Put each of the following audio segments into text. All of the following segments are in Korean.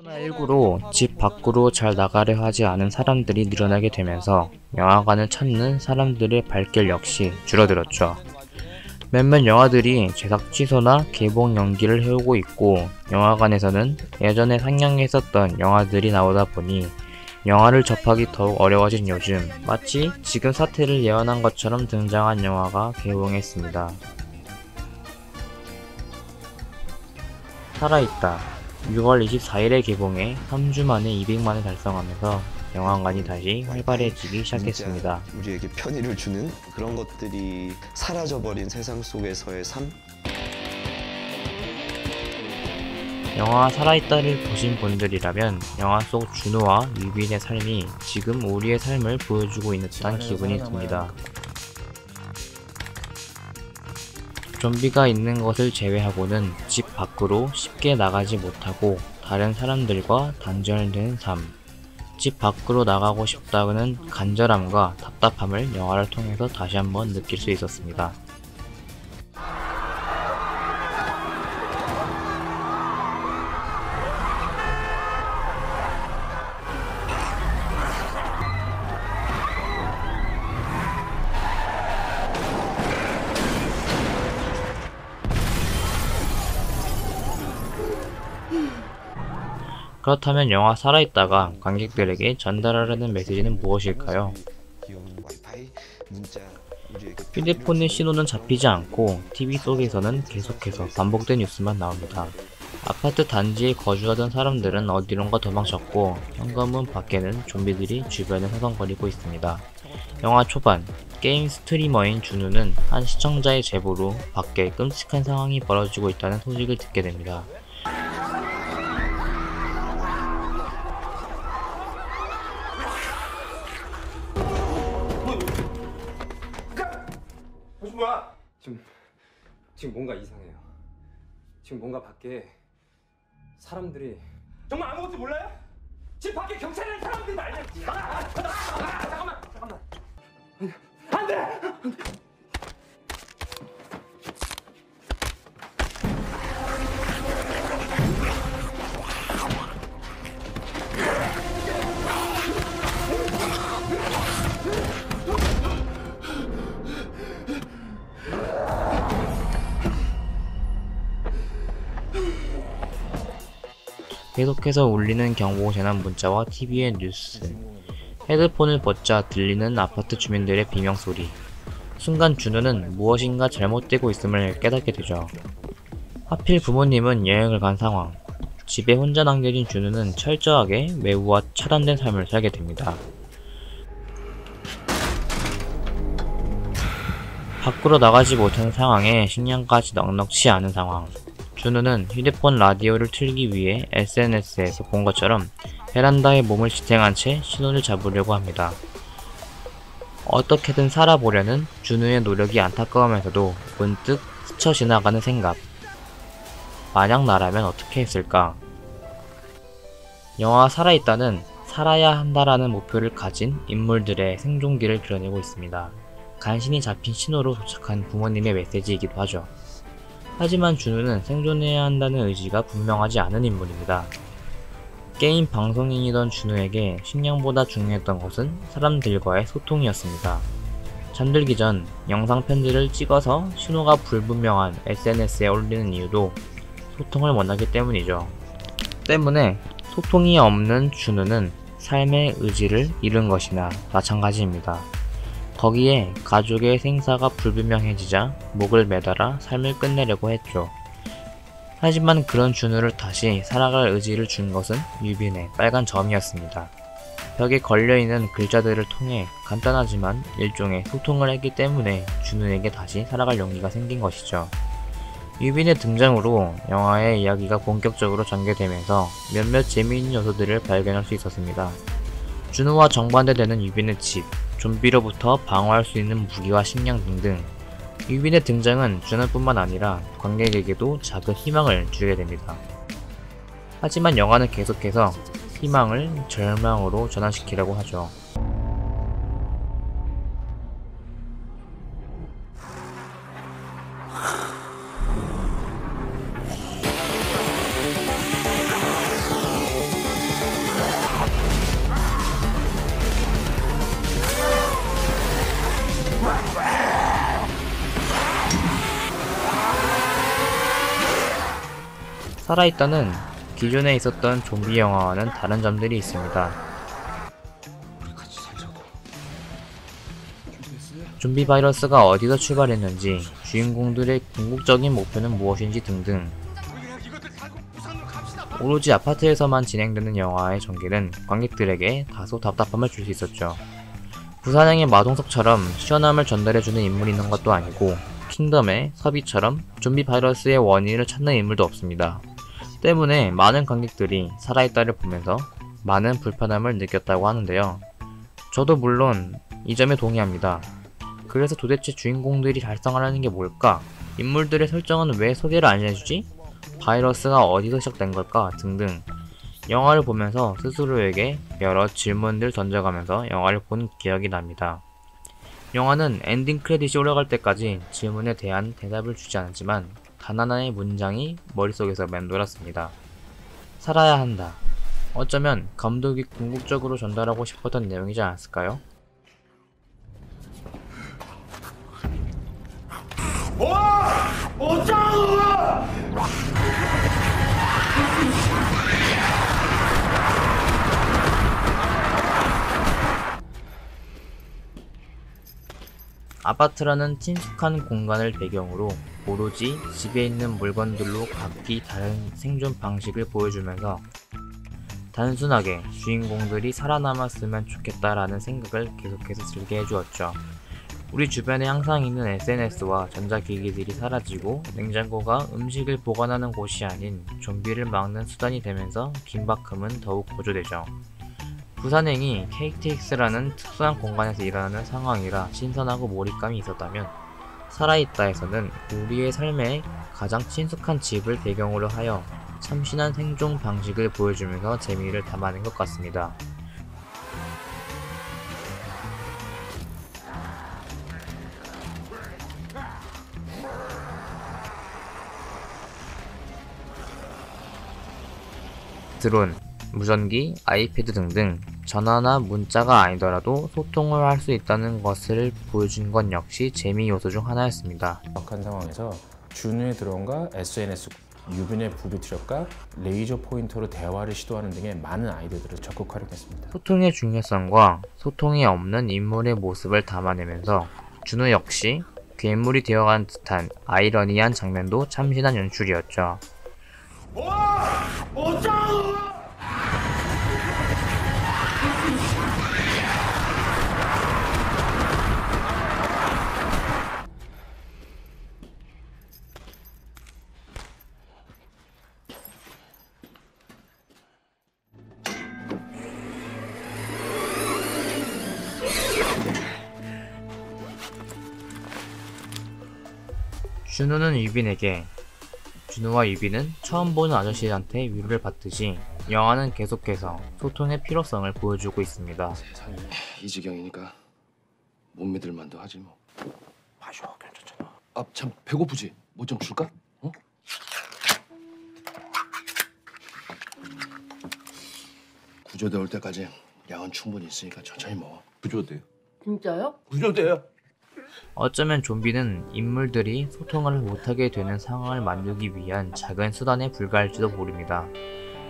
코로나19로 집 밖으로 잘 나가려 하지 않은 사람들이 늘어나게 되면서 영화관을 찾는 사람들의 발길 역시 줄어들었죠. 몇몇 영화들이 제작 취소나 개봉 연기를 해오고 있고, 영화관에서는 예전에 상영했었던 영화들이 나오다 보니 영화를 접하기 더욱 어려워진 요즘, 마치 지금 사태를 예언한 것처럼 등장한 영화가 개봉했습니다. 살아있다. 6월 24일에 개봉해 3주 만에 200만을 달성하면서 영화관이 다시 활발해지기 시작했습니다. 우리에게 편의를 주는 그런 것들이 사라져버린 세상 속에서의 삶? 영화 살아있다를 보신 분들이라면 영화 속 준호와 유빈의 삶이 지금 우리의 삶을 보여주고 있는 듯한 기분이 듭니다. 좀비가 있는 것을 제외하고는 집 밖으로 쉽게 나가지 못하고 다른 사람들과 단절된 삶, 집 밖으로 나가고 싶다는 간절함과 답답함을 영화를 통해서 다시 한번 느낄 수 있었습니다. 그렇다면 영화 살아있다가 관객들에게 전달하려는 메시지는 무엇일까요? 휴대폰의 신호는 잡히지 않고 TV 속에서는 계속해서 반복된 뉴스만 나옵니다. 아파트 단지에 거주하던 사람들은 어디론가 도망쳤고, 현관문 밖에는 좀비들이 주변을 서성거리고 있습니다. 영화 초반, 게임 스트리머인 준우는 한 시청자의 제보로 밖에 끔찍한 상황이 벌어지고 있다는 소식을 듣게 됩니다. 뭐야? 지금 뭔가 이상해요. 지금 뭔가 밖에 사람들이 정말 아무것도 몰라요? 집 밖에 경찰이라는 사람들이 난리야. 잠깐만. 안 돼. 계속해서 울리는 경보 재난 문자와 TV의 뉴스, 헤드폰을 벗자 들리는 아파트 주민들의 비명소리. 순간 준우는 무엇인가 잘못되고 있음을 깨닫게 되죠. 하필 부모님은 여행을 간 상황. 집에 혼자 남겨진 준우는 철저하게 외부와 차단된 삶을 살게 됩니다. 밖으로 나가지 못하는 상황에 식량까지 넉넉치 않은 상황. 준우는 휴대폰 라디오를 틀기 위해 SNS에서 본 것처럼 베란다에 몸을 지탱한 채 신호를 잡으려고 합니다. 어떻게든 살아보려는 준우의 노력이 안타까우면서도 문득 스쳐 지나가는 생각. 만약 나라면 어떻게 했을까? 영화 살아있다는 살아야 한다라는 목표를 가진 인물들의 생존기를 그려내고 있습니다. 간신히 잡힌 신호로 도착한 부모님의 메시지이기도 하죠. 하지만 준우는 생존해야 한다는 의지가 분명하지 않은 인물입니다. 게임 방송인이던 준우에게 식량보다 중요했던 것은 사람들과의 소통이었습니다. 잠들기 전 영상 편지를 찍어서 신호가 불분명한 SNS에 올리는 이유도 소통을 원하기 때문이죠. 때문에 소통이 없는 준우는 삶의 의지를 잃은 것이나 마찬가지입니다. 거기에 가족의 생사가 불분명해지자 목을 매달아 삶을 끝내려고 했죠. 하지만 그런 준우를 다시 살아갈 의지를 준 것은 유빈의 빨간 점이었습니다. 벽에 걸려있는 글자들을 통해 간단하지만 일종의 소통을 했기 때문에 준우에게 다시 살아갈 용기가 생긴 것이죠. 유빈의 등장으로 영화의 이야기가 본격적으로 전개되면서 몇몇 재미있는 요소들을 발견할 수 있었습니다. 준우와 정반대되는 유빈의 집, 좀비로부터 방어할 수 있는 무기와 식량 등등. 유빈의 등장은 준우뿐만 아니라 관객에게도 작은 희망을 주게 됩니다. 하지만 영화는 계속해서 희망을 절망으로 전환시키려고 하죠. 살아있다는 기존에 있었던 좀비 영화와는 다른 점들이 있습니다. 좀비 바이러스가 어디서 출발했는지, 주인공들의 궁극적인 목표는 무엇인지 등등 오로지 아파트에서만 진행되는 영화의 전개는 관객들에게 다소 답답함을 줄 수 있었죠. 부산행의 마동석처럼 시원함을 전달해주는 인물이 있는 것도 아니고 킹덤의 서비처럼 좀비 바이러스의 원인을 찾는 인물도 없습니다. 때문에 많은 관객들이 살아있다를 보면서 많은 불편함을 느꼈다고 하는데요. 저도 물론 이 점에 동의합니다. 그래서 도대체 주인공들이 달성하려는 게 뭘까? 인물들의 설정은 왜 소개를 안 해주지? 바이러스가 어디서 시작된 걸까? 등등 영화를 보면서 스스로에게 여러 질문들 던져가면서 영화를 본 기억이 납니다. 영화는 엔딩 크레딧이 올라갈 때까지 질문에 대한 대답을 주지 않았지만 단 하나의 문장이 머릿속에서 맴돌았습니다. 살아야 한다. 어쩌면 감독이 궁극적으로 전달하고 싶었던 내용이지 않았을까요? 아파트라는 친숙한 공간을 배경으로 오로지 집에 있는 물건들로 각기 다른 생존 방식을 보여주면서 단순하게 주인공들이 살아남았으면 좋겠다라는 생각을 계속해서 들게 해주었죠. 우리 주변에 항상 있는 SNS와 전자기기들이 사라지고 냉장고가 음식을 보관하는 곳이 아닌 좀비를 막는 수단이 되면서 긴박함은 더욱 고조되죠. 부산행이 KTX라는 특수한 공간에서 일어나는 상황이라 신선하고 몰입감이 있었다면 살아있다에서는 우리의 삶에 가장 친숙한 집을 배경으로 하여 참신한 생존 방식을 보여주면서 재미를 담아낸 것 같습니다. 드론, 무전기, 아이패드 등등 전화나 문자가 아니더라도 소통을 할 수 있다는 것을 보여준 것 역시 재미 요소 중 하나였습니다. 정확한 상황에서 준우의 드론과 SNS, 유빈의 부비 트럭과 레이저 포인터로 대화를 시도하는 등의 많은 아이디어들을 적극 활용했습니다. 소통의 중요성과 소통이 없는 인물의 모습을 담아내면서 준우 역시 괴물이 되어간 듯한 아이러니한 장면도 참신한 연출이었죠. 준우는 유빈에게, 준우와 유빈은 처음 보는 아저씨한테 위로를 받듯이 영화는 계속해서 소통의 필요성을 보여주고 있습니다. 세상에 이 지경이니까 못 믿을 만도 하지 뭐. 마셔, 괜찮잖아. 아, 참 배고프지? 뭐 좀 줄까? 어? 구조대 올 때까지 양은 충분히 있으니까 천천히 먹어. 구조대? 진짜요? 구조대야? 어쩌면 좀비는 인물들이 소통을 못하게 되는 상황을 만들기 위한 작은 수단에 불과할지도 모릅니다.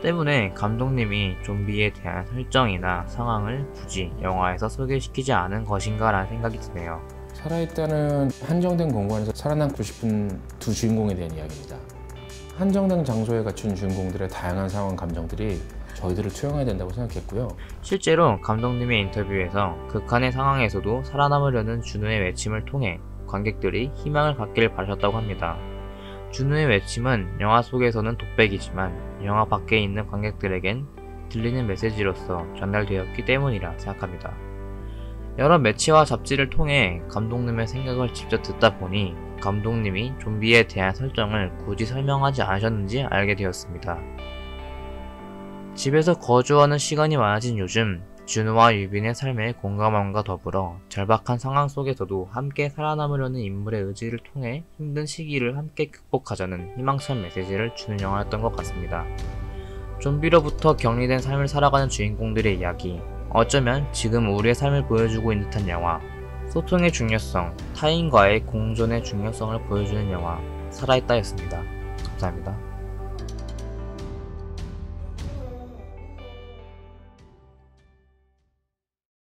때문에 감독님이 좀비에 대한 설정이나 상황을 굳이 영화에서 소개시키지 않은 것인가 라는 생각이 드네요. 살아있다는 한정된 공간에서 살아남고 싶은 두 주인공에 대한 이야기입니다. 한정된 장소에 갇힌 주인공들의 다양한 상황 감정들이 저희들을 투영해야 된다고 생각했고요. 실제로 감독님의 인터뷰에서 극한의 상황에서도 살아남으려는 준우의 외침을 통해 관객들이 희망을 갖기를 바라셨다고 합니다. 준우의 외침은 영화 속에서는 독백이지만 영화 밖에 있는 관객들에겐 들리는 메시지로서 전달되었기 때문이라 생각합니다. 여러 매체와 잡지를 통해 감독님의 생각을 직접 듣다 보니 감독님이 좀비에 대한 설정을 굳이 설명하지 않으셨는지 알게 되었습니다. 집에서 거주하는 시간이 많아진 요즘 준우와 유빈의 삶에 공감함과 더불어 절박한 상황 속에서도 함께 살아남으려는 인물의 의지를 통해 힘든 시기를 함께 극복하자는 희망찬 메시지를 주는 영화였던 것 같습니다. 좀비로부터 격리된 삶을 살아가는 주인공들의 이야기, 어쩌면 지금 우리의 삶을 보여주고 있는 듯한 영화, 소통의 중요성, 타인과의 공존의 중요성을 보여주는 영화 살아있다였습니다. 감사합니다.